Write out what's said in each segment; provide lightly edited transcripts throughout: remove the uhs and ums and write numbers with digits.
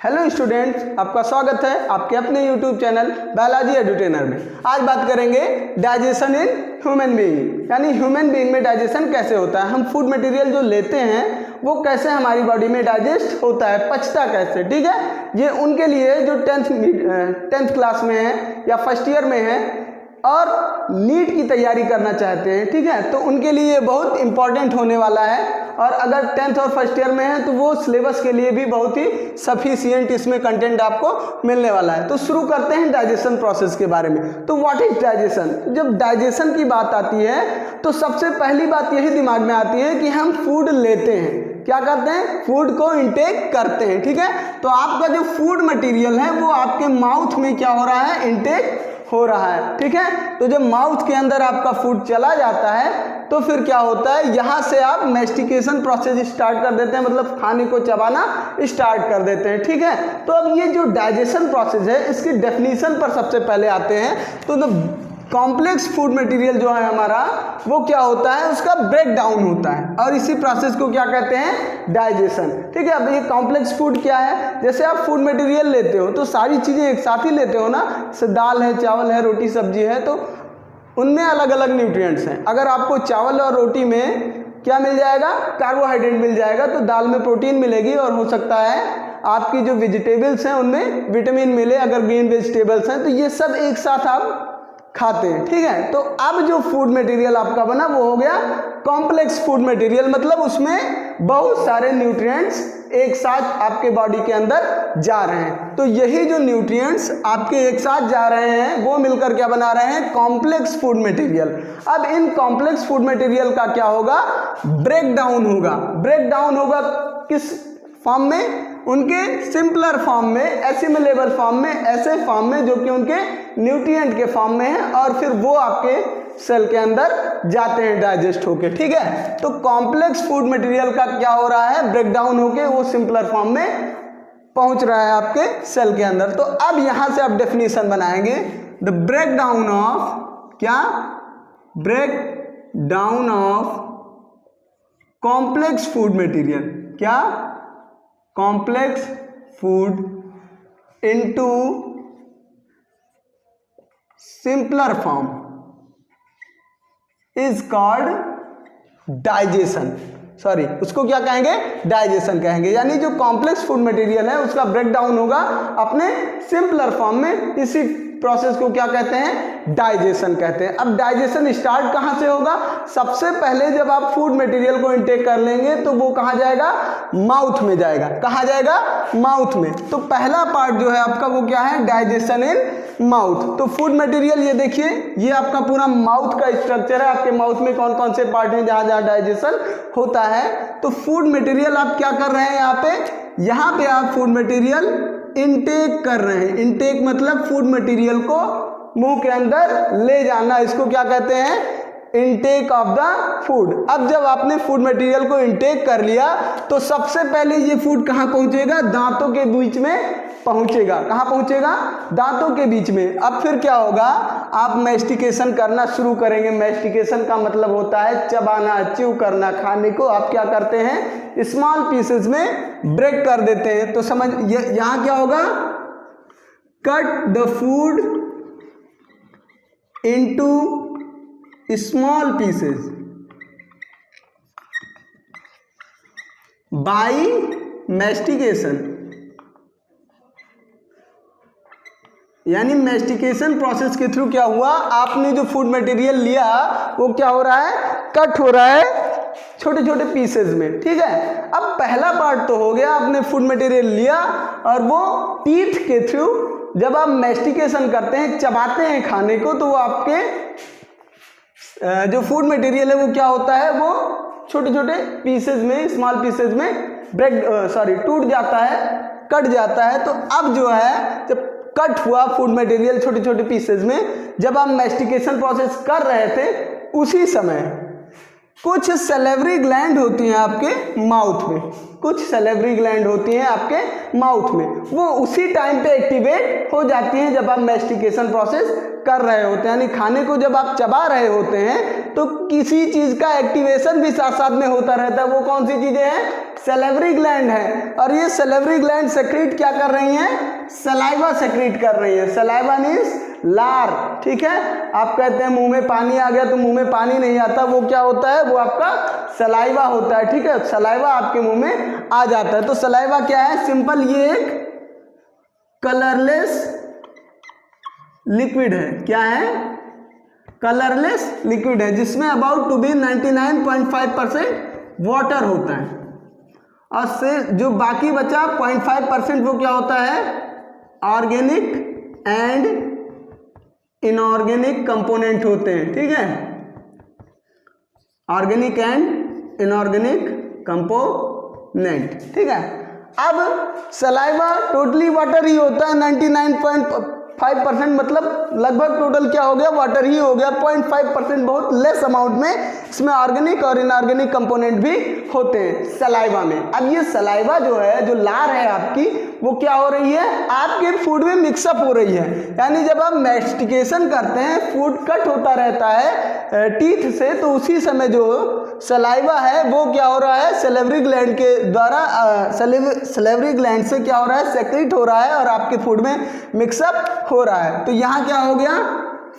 Hello students, आपका स्वागत है आपके अपने यूट्यूब चैनल बायोलॉजी एडुटेनर में। आज बात करेंगे डाइजेशन इन ह्यूमन बीइंग, यानी ह्यूमन बीइंग में डाइजेशन कैसे होता है। हम फूड मटेरियल जो लेते हैं वो कैसे हमारी बॉडी में डाइजेस्ट होता है, पचता कैसे। ठीक है, ये उनके लिए जो टेंथ क्लास में है या फर्स्ट ईयर में है और नीट की तैयारी करना चाहते हैं। ठीक है, तो उनके लिए बहुत इंपॉर्टेंट होने वाला है। और अगर टेंथ और फर्स्ट ईयर में है तो वो सिलेबस के लिए भी बहुत ही सफिशिएंट इसमें कंटेंट आपको मिलने वाला है। तो शुरू करते हैं डाइजेशन प्रोसेस के बारे में। तो व्हाट इज डाइजेशन? जब डाइजेशन की बात आती है तो सबसे पहली बात यही दिमाग में आती है कि हम फूड लेते हैं। क्या करते हैं? फूड को इंटेक करते हैं। ठीक है, तो आपका जो फूड मटेरियल है वो आपके माउथ में क्या हो रहा है? इंटेक हो रहा है। ठीक है, तो जब माउथ के अंदर आपका फूड चला जाता है तो फिर क्या होता है, यहाँ से आप मैस्टिकेशन प्रोसेस स्टार्ट कर देते हैं, मतलब खाने को चबाना स्टार्ट कर देते हैं। ठीक है, तो अब ये जो डाइजेशन प्रोसेस है इसकी डेफिनेशन पर सबसे पहले आते हैं। तो कॉम्प्लेक्स फूड मटेरियल जो है हमारा वो क्या होता है, उसका ब्रेक डाउन होता है और इसी प्रोसेस को क्या कहते हैं? डाइजेशन। ठीक है, अब ये कॉम्प्लेक्स फूड क्या है? जैसे आप फूड मटेरियल लेते हो तो सारी चीज़ें एक साथ ही लेते हो ना, जैसे दाल है, चावल है, रोटी सब्जी है, तो उनमें अलग अलग न्यूट्रिएंट्स हैं। अगर आपको चावल और रोटी में क्या मिल जाएगा? कार्बोहाइड्रेट मिल जाएगा, तो दाल में प्रोटीन मिलेगी और हो सकता है आपकी जो वेजिटेबल्स हैं उनमें विटामिन मिले, अगर ग्रीन वेजिटेबल्स हैं तो ये सब एक साथ आप खाते हैं। ठीक है, तो अब जो फूड मटेरियल आपका बना वो हो गया कॉम्प्लेक्स फूड मटेरियल, मतलब उसमें बहुत सारे न्यूट्रिएंट्स एक साथ आपके बॉडी के अंदर जा रहे हैं। तो यही जो न्यूट्रिएंट्स आपके एक साथ जा रहे हैं वो मिलकर क्या बना रहे हैं? Complex food material. अब इन कॉम्प्लेक्स फूड मटेरियल का क्या होगा? ब्रेक डाउन होगा। ब्रेक डाउन होगा किस फॉर्म में? उनके सिंपलर फॉर्म में, एसिमिलेबल फॉर्म में, ऐसे फॉर्म में जो कि उनके न्यूट्रिएंट के फॉर्म में है और फिर वो आपके सेल के अंदर जाते हैं डाइजेस्ट होके। ठीक है, तो कॉम्प्लेक्स फूड मटेरियल का क्या हो रहा है? ब्रेक डाउन होके वो सिंपलर फॉर्म में पहुंच रहा है आपके सेल के अंदर। तो अब यहां से आप डेफिनेशन बनाएंगे, द ब्रेक डाउन ऑफ क्या? Break down of complex food material. क्या? Complex food into simpler form is called digestion. Sorry, उसको क्या कहेंगे? डाइजेशन कहेंगे। यानी जो कॉम्प्लेक्स फूड मटेरियल है उसका ब्रेक डाउन होगा अपने सिंपलर फॉर्म में, इसी प्रोसेस को क्या कहते हैं? डाइजेशन कहते हैं। अब डाइजेशन स्टार्ट कहाँ से होगा? सबसे पहले जब आप फूड मटेरियल को इंटेक कर लेंगे तो वो कहाँ जाएगा? माउथ में जाएगा। कहाँ जाएगा? माउथ में। तो पहला पार्ट जो है आपका वो क्या है? Digestion in mouth. तो फूड मटेरियल ये देखिए, ये आपका पूरा माउथ का स्ट्रक्चर है। आपके माउथ में कौन कौन से पार्ट हैं जहाँ जहाँ डाइजेशन होता है। तो फूड मटेरियल आप क्या कर रहे हैं यहाँ पे? यहाँ पे आप फूड मटेरियल इनटेक कर रहे हैं। इनटेक मतलब फूड मटेरियल को मुंह के अंदर ले जाना, इसको क्या कहते हैं? Intake of the food. अब जब आपने फूड मटेरियल को इनटेक कर लिया तो सबसे पहले ये फूड कहाँ पहुंचेगा? दांतों के बीच में पहुंचेगा। कहाँ पहुंचेगा? दांतों के बीच में। अब फिर क्या होगा? आप मैस्टिकेशन करना शुरू करेंगे। मैस्टिकेशन का मतलब होता है चबाना, च्यू करना। खाने को आप क्या करते हैं? स्मॉल पीसेस में ब्रेक कर देते हैं। तो समझ, यहाँ क्या होगा? Cut the food into small pieces by mastication. यानी मैस्टिकेशन प्रोसेस के थ्रू क्या हुआ? आपने जो फूड मटेरियल लिया वो क्या हो रहा है? कट हो रहा है छोटे छोटे पीसेस में। ठीक है, अब पहला पार्ट तो हो गया, आपने फूड मटेरियल लिया और वो टीथ के थ्रू जब आप मैस्टिकेशन करते हैं, चबाते हैं खाने को, तो वो आपके जो फूड मटेरियल है वो क्या होता है? वो छोटे छोटे पीसेस में, स्मॉल पीसेस में टूट जाता है, कट जाता है। तो अब जो है, जब कट हुआ फूड मटेरियल छोटे छोटे पीसेस में, जब आप मैस्टिकेशन प्रोसेस कर रहे थे उसी समय कुछ सैलिवरी ग्लैंड होती हैं आपके माउथ में, कुछ सैलिवरी ग्लैंड होती हैं आपके माउथ में, वो उसी टाइम पे एक्टिवेट हो जाती हैं जब आप मैस्टिकेशन प्रोसेस कर रहे होते हैं, यानी खाने को जब आप चबा रहे होते हैं तो किसी चीज़ का एक्टिवेशन भी साथ साथ में होता रहता है। वो कौन सी चीज़ें हैं? सैलिवरी ग्लैंड है। और ये सैलिवरी ग्लैंड सेक्रेट क्या कर रही हैं? सलाइवा सेक्रेट कर रही है। सलाइवा मीन्स लार, ठीक है। आप कहते हैं मुंह में पानी आ गया, तो मुंह में पानी नहीं आता, वो क्या होता है? वो आपका सलाइवा होता है, ठीक है। सलाइवा आपके मुंह में आ जाता है। तो सलाइवा क्या है? सिंपल, ये एक कलरलेस लिक्विड है। क्या है? कलरलेस लिक्विड है, जिसमें अबाउट टू बी 99.5% वाटर होता है, और से जो बाकी बचा 0.5% वो क्या होता है? ऑर्गेनिक एंड इनऑर्गेनिक कंपोनेंट होते हैं, ठीक है। ऑर्गेनिक एंड इनऑर्गेनिक कंपोनेंट, ठीक है। अब सलाइवा टोटली वाटर ही होता है, 99.5%, मतलब लगभग टोटल क्या हो गया? वाटर ही हो गया। 0.5% बहुत लेस अमाउंट में इसमें ऑर्गेनिक और इनऑर्गेनिक कंपोनेंट भी होते हैं सलाइवा में। अब ये सलाइवा जो है, जो लार है आपकी, वो क्या हो रही है? आपके फूड में मिक्सअप हो रही है। यानी जब आप मैस्टिकेशन करते हैं, फूड कट होता रहता है टीथ से, तो उसी समय जो सलाइवा है वो क्या हो रहा है? सैलिवरी ग्लैंड के द्वारा सैलिवरी ग्लैंड से क्या हो रहा है? सेक्रेट हो रहा है और आपके फूड में मिक्सअप हो रहा है। तो यहाँ क्या हो गया?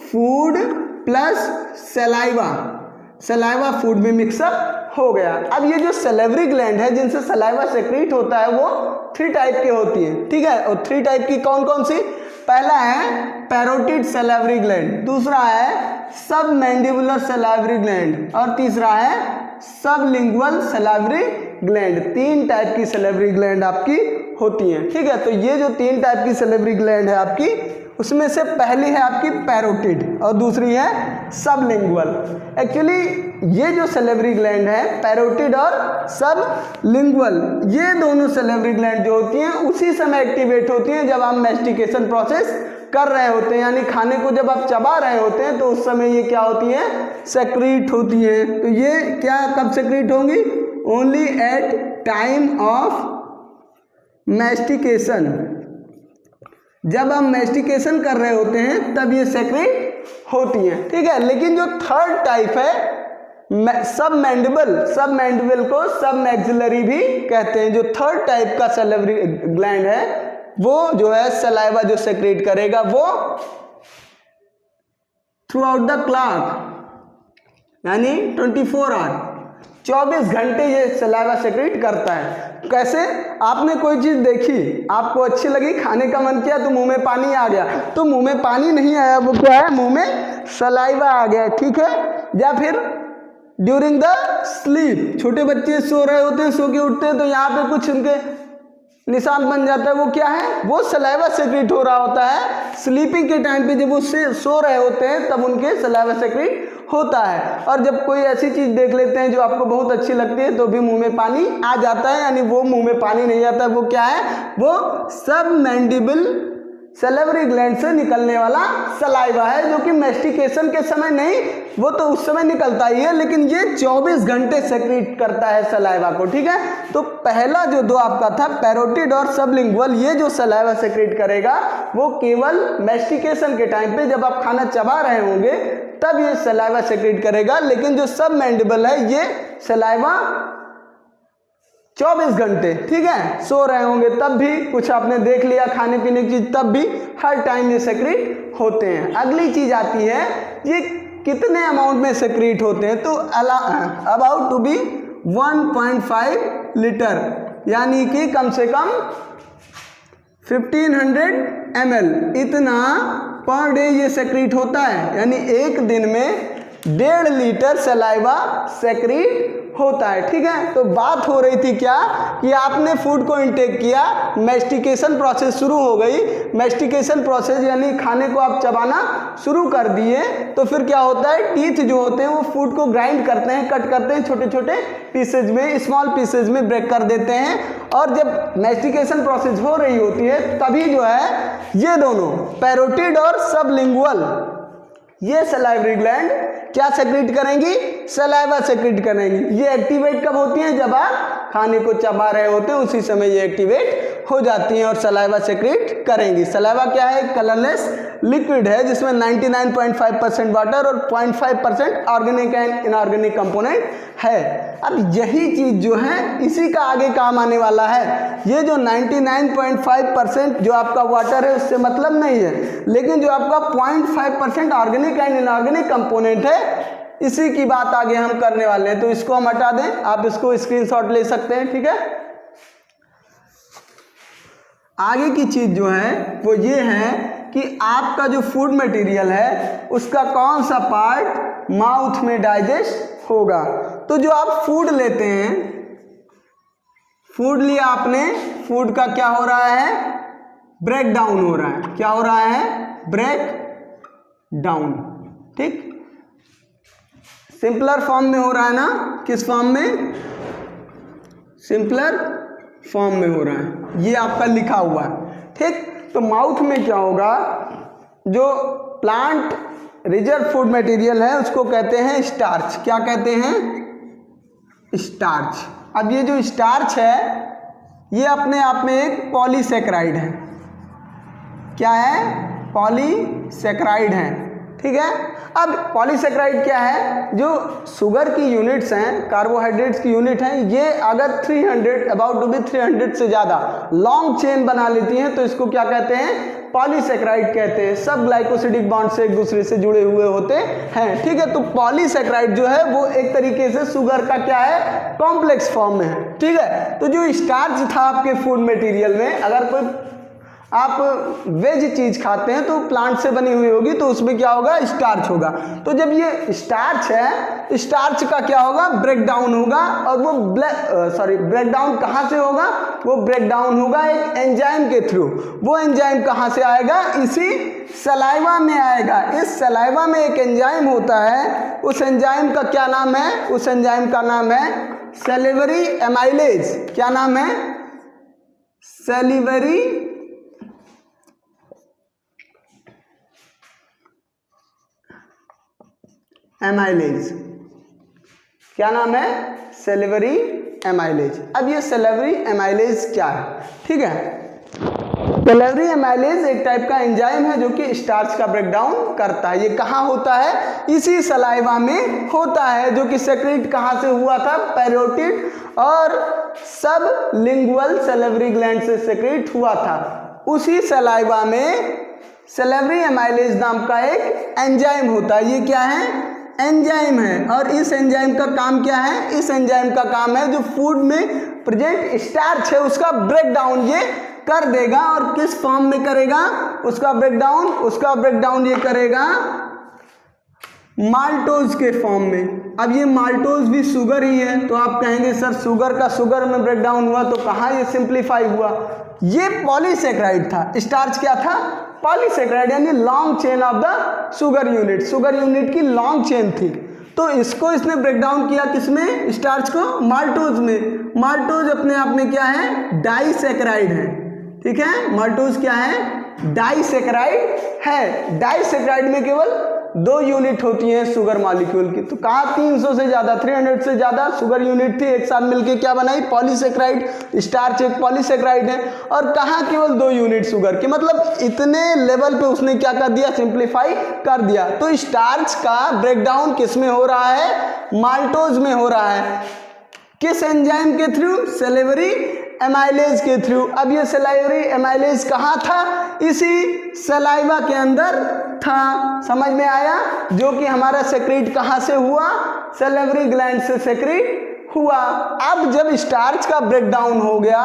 Food plus saliva, saliva food में मिक्सअप हो गया। अब ये जो सैलिवरी ग्लैंड है जिनसे सलाइवा सेक्रेट होता है, वो 3 टाइप की होती है, ठीक है। और 3 टाइप की कौन कौन सी? पहला है पैरोटिड सैलिवरी ग्लैंड, दूसरा है सबमैंडिबुलर सैलिवरी ग्लैंड, और तीसरा है सबलिंगुअल सैलिवरी ग्लैंड। 3 टाइप की सैलिवरी ग्लैंड आपकी होती हैं, ठीक है। तो ये जो 3 टाइप की सैलिवरी ग्लैंड है आपकी, उसमें से पहली है आपकी पैरोटिड और दूसरी है सबलिंगुअल। एक्चुअली ये जो सैलिवरी ग्लैंड है, पैरोटिड और सबलिंगुअल, ये दोनों सैलिवरी ग्लैंड जो होती हैं उसी समय एक्टिवेट होती हैं जब आप मैस्टिकेशन प्रोसेस कर रहे होते हैं, यानी खाने को जब आप चबा रहे होते हैं तो उस समय ये क्या होती हैं? सेक्रेट होती हैं। तो ये क्या कब सेक्रेट होंगी? Only at time of mastication. जब हम मैस्टिकेशन कर रहे होते हैं तब ये सेक्रेट होती हैं, ठीक है। लेकिन जो थर्ड टाइप है सबमैंडिबल को सबमैक्सिलरी भी कहते हैं। जो थर्ड टाइप का सैलिवरी ग्लैंड है वो जो है सलाइवा जो सेक्रेट करेगा वो थ्रू आउट द क्लॉक, यानी 24 आवर, 24 घंटे ये सलाइवा सेक्रेट करता है। कैसे? आपने कोई चीज़ देखी, आपको अच्छी लगी, खाने का मन किया, तो मुंह में पानी आ गया, तो मुंह में पानी नहीं आया, वो क्या है? मुंह में सलाइवा आ गया, ठीक है। या फिर ड्यूरिंग द स्लीप, छोटे बच्चे सो रहे होते हैं, सो के उठते हैं, तो यहाँ पे कुछ उनके निशान बन जाता है, वो क्या है? वो सलाइवा सेक्रेट हो रहा होता है। स्लीपिंग के टाइम पे जब वो सो रहे होते हैं तब उनके सलाइवा सेक्रेट होता है। और जब कोई ऐसी चीज़ देख लेते हैं जो आपको बहुत अच्छी लगती है तो भी मुंह में पानी आ जाता है, यानी वो मुंह में पानी नहीं आता है, वो क्या है? वो सबमैंडिबल सैलिवरी ग्लैंड से निकलने वाला सलाइवा है, जो कि मैस्टिकेशन के समय नहीं, वो तो उस समय निकलता ही है, लेकिन ये 24 घंटे सेक्रेट करता है सलाइवा को, ठीक है। तो पहला जो 2 आपका था पैरोटिड और सबलिंगुअल, ये जो सलाइवा सेक्रेट करेगा वो केवल मैस्टिकेशन के टाइम पे जब आप खाना चबा रहे होंगे तब ये सलाइवा सेक्रेट करेगा। लेकिन जो सबमैंडिबल है ये सलाइवा 24 घंटे, ठीक है, सो रहे होंगे तब भी, कुछ आपने देख लिया खाने पीने की चीज, तब भी हर टाइम ये सेक्रेट होते हैं। अगली चीज आती है ये कितने अमाउंट में सेक्रेट होते हैं? तो अबाउट टू बी 1.5 लीटर, यानी कि कम से कम 1500 ml इतना पर डे ये सेक्रेट होता है, यानी एक दिन में 1.5 लीटर सलाइवा सेक्रेट होता है, ठीक है। तो बात हो रही थी क्या कि आपने फूड को इंटेक किया, मैस्टिकेशन प्रोसेस शुरू हो गई, मैस्टिकेशन प्रोसेस यानी खाने को आप चबाना शुरू कर दिए, तो फिर क्या होता है? टीथ जो होते हैं वो फूड को ग्राइंड करते हैं, कट करते हैं छोटे छोटे पीसेज में, स्मॉल पीसेज में ब्रेक कर देते हैं। और जब मैस्टिकेशन प्रोसेस हो रही होती है तभी जो है ये दोनों पैरोटिड और सबलिंगुअल ये सलाइवरी ग्लैंड क्या सेक्रेट करेंगी? सलाइवा सेक्रेट करेंगी। ये एक्टिवेट कब होती हैं? जब आप खाने को चबा रहे होते हैं उसी समय ये एक्टिवेट हो जाती हैं और सलाइवा सेक्रेट करेंगी। सलाइवा क्या है? कलरलेस लिक्विड है जिसमें 99.5% वाटर और 0.5% ऑर्गेनिक एंड इनऑर्गेनिक कंपोनेंट है। अब यही चीज जो है इसी का आगे काम आने वाला है। ये जो 99.5% जो आपका वाटर है उससे मतलब नहीं है, लेकिन जो आपका 0.5% ऑर्गेनिक एंड इनऑर्गेनिक कंपोनेंट है इसी की बात आगे हम करने वाले हैं। तो इसको हम हटा दें, आप इसको स्क्रीनशॉट ले सकते हैं, ठीक है। आगे की चीज जो है वो ये है कि आपका जो फूड मटेरियल है उसका कौन सा पार्ट माउथ में डाइजेस्ट होगा। तो जो आप फूड लेते हैं, फूड लिया आपने, फूड का क्या हो रहा है? ब्रेक डाउन हो रहा है। क्या हो रहा है? ब्रेक डाउन, ठीक। सिंपलर फॉर्म में हो रहा है ना? किस फॉर्म में? सिंपलर फॉर्म में हो रहा है, ये आपका लिखा हुआ है, ठीक। तो माउथ में क्या होगा? जो प्लांट रिजर्व फूड मटेरियल है उसको कहते हैं स्टार्च। क्या कहते हैं? स्टार्च। अब ये जो स्टार्च है ये अपने आप में एक पॉलीसेकेराइड है। क्या है? पॉलीसेकेराइड है, ठीक है। अब पॉलीसेकेराइड क्या है? जो शुगर की यूनिट्स हैं, कार्बोहाइड्रेट्स की यूनिट हैं, ये अगर 300 अबाउट टू बी 300 से ज़्यादा लॉन्ग चेन बना लेती हैं तो इसको क्या कहते हैं? पॉलीसेकेराइड कहते हैं। सब ग्लाइकोसिडिक बॉन्ड से एक दूसरे से जुड़े हुए होते हैं, ठीक है। तो पॉलीसेकेराइड जो है वो एक तरीके से शुगर का क्या है? कॉम्प्लेक्स फॉर्म में है, ठीक है। तो जो स्टार्च था आपके फूड मटेरियल में, अगर कोई आप वेज चीज खाते हैं तो प्लांट से बनी हुई होगी तो उसमें क्या होगा? स्टार्च होगा। तो जब ये स्टार्च है, स्टार्च का क्या होगा? ब्रेक डाउन होगा। और वो ब्रेक डाउन कहाँ से होगा? वो ब्रेक डाउन होगा एक एंजाइम के थ्रू। वो एंजाइम कहाँ से आएगा? इसी सलाइवा में आएगा। इस सलाइवा में एक एंजाइम होता है, उस एंजाइम का क्या नाम है? उस एंजाइम का नाम है सैलिवरी एमाइलेज। क्या नाम है? Salivary amylase. क्या नाम है? Salivary amylase. अब ये सैलिवरी एमाइलेज क्या है? ठीक है, सैलिवरी एमाइलेज एक टाइप का एंजाइम है जो कि स्टार्च का ब्रेकडाउन करता है। ये कहाँ होता है? इसी सलाइवा में होता है, जो कि सेक्रेट कहाँ से हुआ था? पैरोटिड और सब लिंगुअल सैलिवरी ग्लैंड से सेक्रेट हुआ था। उसी सलाइवा में सैलिवरी एमाइलेज नाम का एक एंजाइम होता है। ये क्या है? एंजाइम है। और इस एंजाइम का काम क्या है? इस एंजाइम का काम है जो फूड में प्रेजेंट स्टार्च है उसका ब्रेक डाउन ये कर देगा। और किस फॉर्म में करेगा उसका ब्रेक डाउन? उसका ब्रेक डाउन ये करेगा माल्टोज के फॉर्म में। अब ये माल्टोज भी शुगर ही है, तो आप कहेंगे सर शुगर का शुगर में ब्रेक डाउन हुआ तो कहाँ ये सिंप्लीफाई हुआ? ये पॉलीसेकेराइड था। स्टार्च क्या था? पॉलीसेकेराइड, यानी long chain of the sugar unit. Sugar unit की लॉन्ग चेन थी, तो इसको इसने ब्रेक डाउन किया किसमें? स्टार्च को माल्टोज में। माल्टोज अपने आप में क्या है? डाइसेकेराइड है, ठीक है। माल्टोज क्या है? डाइसेकेराइड है। डाइसेकेराइड में केवल 2 यूनिट होती हैं शुगर मॉलिक्यूल की। तो कहाँ 300 से ज़्यादा, 300 से ज़्यादा शुगर यूनिट थी, एक साथ मिलके क्या बनाई? पॉलीसेकेराइड। स्टार्च एक पॉलीसेकेराइड है। और कहाँ केवल 2 यूनिट शुगर की, मतलब इतने लेवल पे उसने क्या कर दिया? सिंप्लीफाई कर दिया। तो स्टार्च का ब्रेकडाउन किस में हो रहा है? माल्टोज में हो रहा है। किस एंजाइम के थ्रू? सैलिवरी एमाइलेज के थ्रू। अब ये सैलिवरी एमाइलेज कहाँ था? इसी सलाइवा के अंदर था। समझ में आया? जो कि हमारा सेक्रेट कहाँ से हुआ? सैलिवरी ग्लैंड से सेक्रेट हुआ। अब जब स्टार्च का ब्रेकडाउन हो गया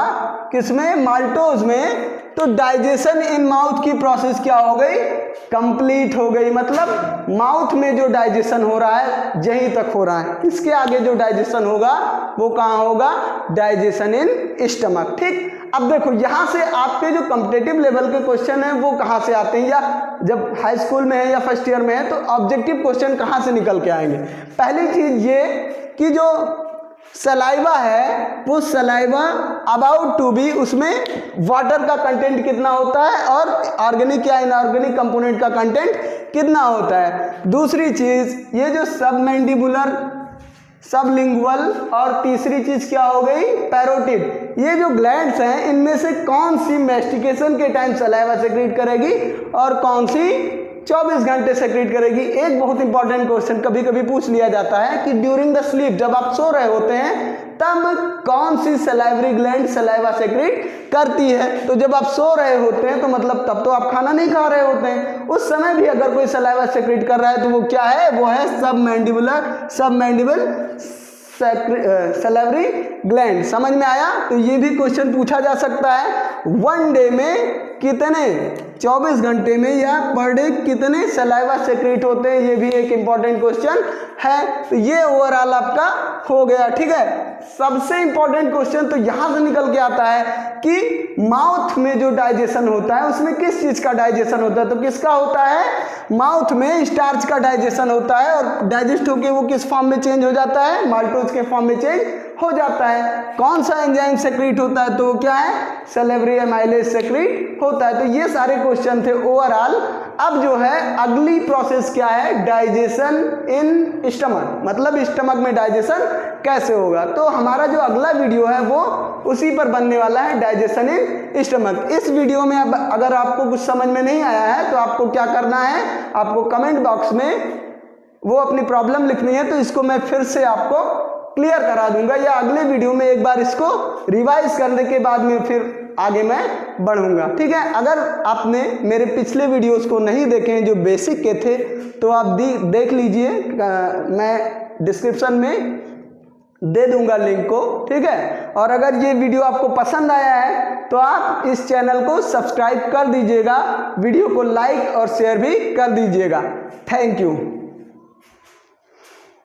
किसमें? माल्टोज में, तो डाइजेशन इन माउथ की प्रोसेस क्या हो गई? कंप्लीट हो गई। मतलब माउथ में जो डाइजेशन हो रहा है यहीं तक हो रहा है। इसके आगे जो डाइजेशन होगा वो कहाँ होगा? डाइजेशन इन स्टमक, ठीक। अब देखो यहाँ से आपके जो कॉम्पिटिटिव लेवल के क्वेश्चन हैं वो कहाँ से आते हैं, या जब हाई स्कूल में है या फर्स्ट ईयर में है तो ऑब्जेक्टिव क्वेश्चन कहाँ से निकल के आएंगे? पहली चीज ये कि जो सलाइवा है वो सलाइवा अबाउट टू बी, उसमें वाटर का कंटेंट कितना होता है और ऑर्गेनिक या इनऑर्गेनिक कंपोनेंट का कंटेंट कितना होता है। दूसरी चीज, ये जो सबमैंडिबुलर सबलिंगुअल, और तीसरी चीज क्या हो गई, पैरोटिड। ये जो ग्लैंड्स हैं इनमें से कौन सी मैस्टिकेशन के टाइम सलाइवा सेक्रेट करेगी और कौन सी 24 घंटे सेक्रेट करेगी। एक बहुत इंपॉर्टेंट क्वेश्चन कभी कभी पूछ लिया जाता है कि ड्यूरिंग द स्लीप, जब आप सो रहे होते हैं तब कौन सी सलाइवरी ग्लैंड सलाइवा सेक्रेट करती है। तो जब आप सो रहे होते हैं तो मतलब तब तो आप खाना नहीं खा रहे होते हैं, उस समय भी अगर कोई सलाइवा सेक्रेट कर रहा है तो वो क्या है, वो है सबमैंडिबल सलाइवरी ग्लैंड। समझ में आया। तो ये भी क्वेश्चन पूछा जा सकता है, वन डे में कितने, 24 घंटे में या पर डे कितने सलाइवा सेक्रेट होते हैं, ये भी एक इंपॉर्टेंट क्वेश्चन है। तो ये ओवरऑल आपका हो गया। ठीक है, सबसे इंपॉर्टेंट क्वेश्चन तो यहां से निकल के आता है कि माउथ में जो डाइजेशन होता है उसमें किस चीज का डाइजेशन होता है। तो किसका होता है, माउथ में स्टार्च का डाइजेशन होता है, और डाइजेस्ट होके वो किस फॉर्म में चेंज हो जाता है, माल्टोज के फॉर्म में चेंज हो जाता है। कौन सा एंजाइम सेक्रेट होता है, तो वो क्या है, सलेवरी एमाइलेज सेक्रेट होता है। तो ये सारे क्वेश्चन थे ओवरऑल। अब जो है अगली प्रोसेस क्या है, डाइजेशन इन स्टमक, मतलब स्टमक में डाइजेशन कैसे होगा। तो हमारा जो अगला वीडियो है वो उसी पर बनने वाला है, डाइजेशन इन स्टमक। इस वीडियो में अब अगर आपको कुछ समझ में नहीं आया है तो आपको क्या करना है, आपको कमेंट बॉक्स में वो अपनी प्रॉब्लम लिखनी है, तो इसको मैं फिर से आपको क्लियर करा दूंगा, या अगले वीडियो में एक बार इसको रिवाइज करने के बाद में फिर आगे मैं बढ़ूंगा। ठीक है, अगर आपने मेरे पिछले वीडियोस को नहीं देखे हैं जो बेसिक के थे तो आप देख लीजिए, मैं डिस्क्रिप्शन में दे दूंगा लिंक को। ठीक है, और अगर ये वीडियो आपको पसंद आया है तो आप इस चैनल को सब्सक्राइब कर दीजिएगा, वीडियो को लाइक और शेयर भी कर दीजिएगा। Thank you.